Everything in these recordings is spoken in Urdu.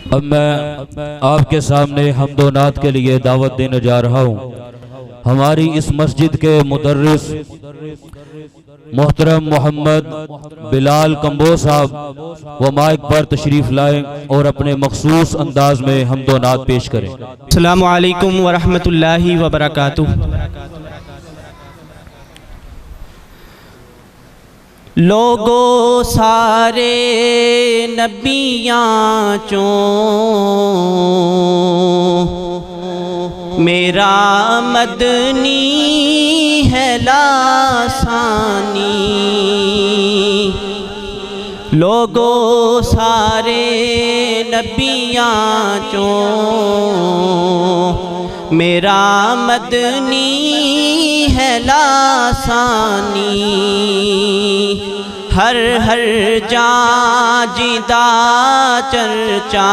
اب میں آپ کے سامنے حمد و نعت کے لیے دعوت دینے جا رہا ہوں۔ ہماری اس مسجد کے مدرس محترم محمد بلال کمبو صاحب وہ مائک پر تشریف لائیں اور اپنے مخصوص انداز میں حمد و نعت پیش کریں۔ السلام علیکم ورحمۃ اللہ وبرکاتہ۔ لوگو سارے نبیاں چوں میرا مدنی ہے لاسانی، لوگو سارے نبیاں چوں میرا مدنی ہے لاسانی، ہر جاں جیندہ چرچا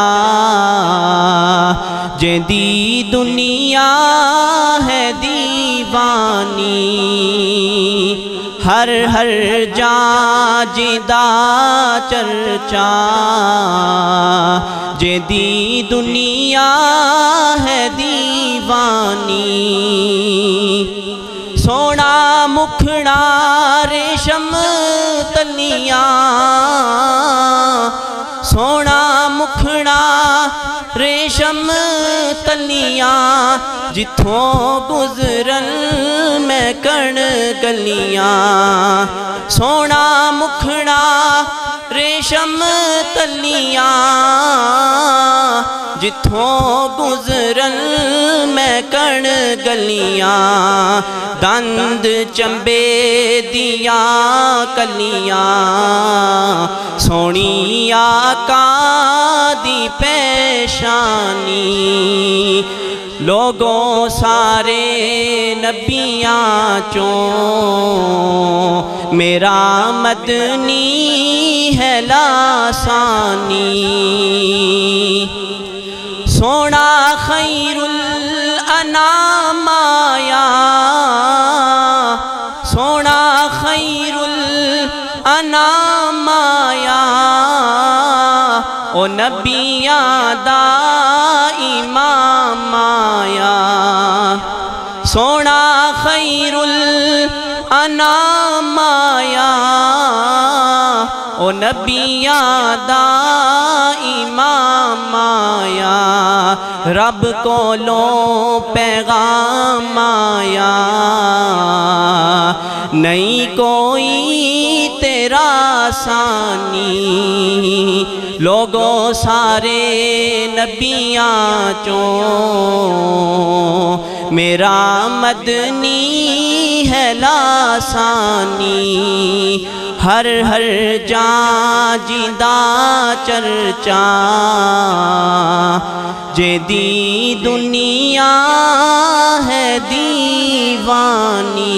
جیندی دنیا ہے دیوانی، ہر جاں جیندہ چرچا جیندی دنیا ہے دیوانی، سونا مکھڑا ریشم تلیاں، سونا مکھڑا ریشم تلیاں، جتھوں گزرن میں کن گلیاں، سونا مکھڑا ریشم تلیاں، جتھوں گزرن میں کن گلیاں، دند چمبے دیا کلیاں، سونی آقا دی پیشانی، لوگوں سارے نبیاں چوں میرا مدنی ہے لاسانی، سونا خیر الانام آیا، سونا خیر الانام آیا، او نبیاں دا امام آیا، سونا خیر الانام آیا، او نبیاں دا امام آیا، رب کولوں پیغام آیا، نہیں کوئی تیرا ثانی، لوگوں سارے نبیاں چوں میرا مدنی ہے لاسانی، ہر جاں جیندہ چرچا جیندی دنیا ہے دیوانی،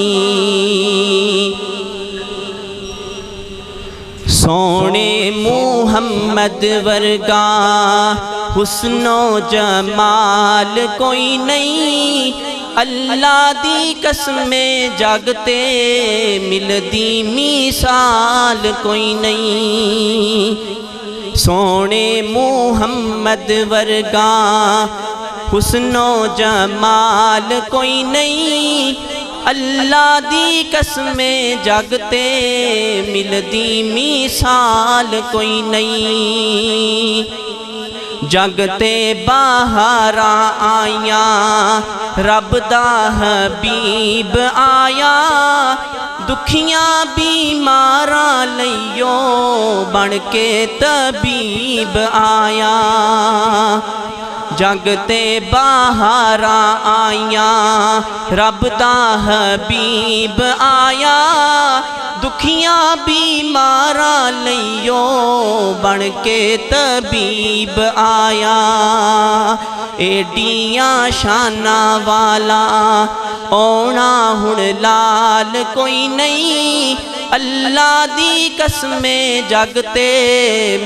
سونے محمد ورگا حسن و جمال کوئی نہیں، اللہ دی قسم جاگتے ملدی مثال کوئی نہیں، سونے محمد ورگا حسن و جمال کوئی نہیں، اللہ دی قسم جاگتے ملدی مثال کوئی نہیں، جگتے باہراں آیاں رب دا حبیب آیا، دکھیاں بیماراں لئیو بن کے طبیب آیا، جگتے باہراں آیاں رب دا حبیب آیا، دکھیاں بیماراں لئیو بن کے طبیب آیا، ایڈیاں شاناں والا اونا ہن لال کوئی نہیں، اللہ دی قسم جگتے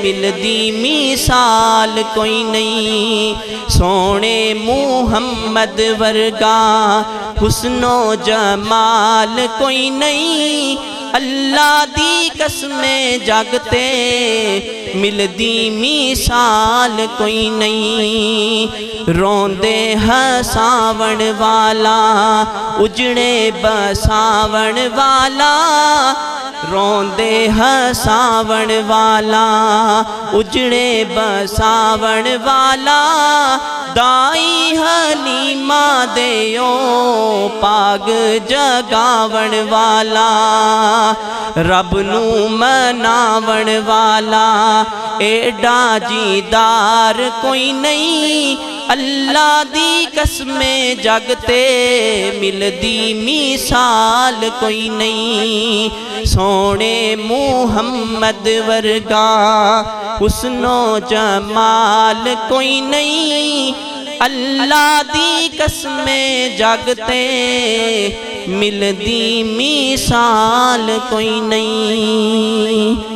ملدی مثال کوئی نہیں، سونے محمد ورگا حسن و جمال کوئی نہیں، اللہ دی قسمیں جگ تے ملدی مثال کوئی نہیں روندے ہساون والا اجڑے بساون والا روندے ہساون والا اجڑے بساون والا دائی حلیمہ دیو پاگ جگاون والا رب نو مناون والا ایڈا جیدار کوئی نہیں اللہ دی قسمیں جگ تے ملدی مثال کوئی نہیں سونے محمد ورگا حسن و جمال کوئی نہیں اللہ دی قسمیں جگ تے ملدی مثال کوئی نہیں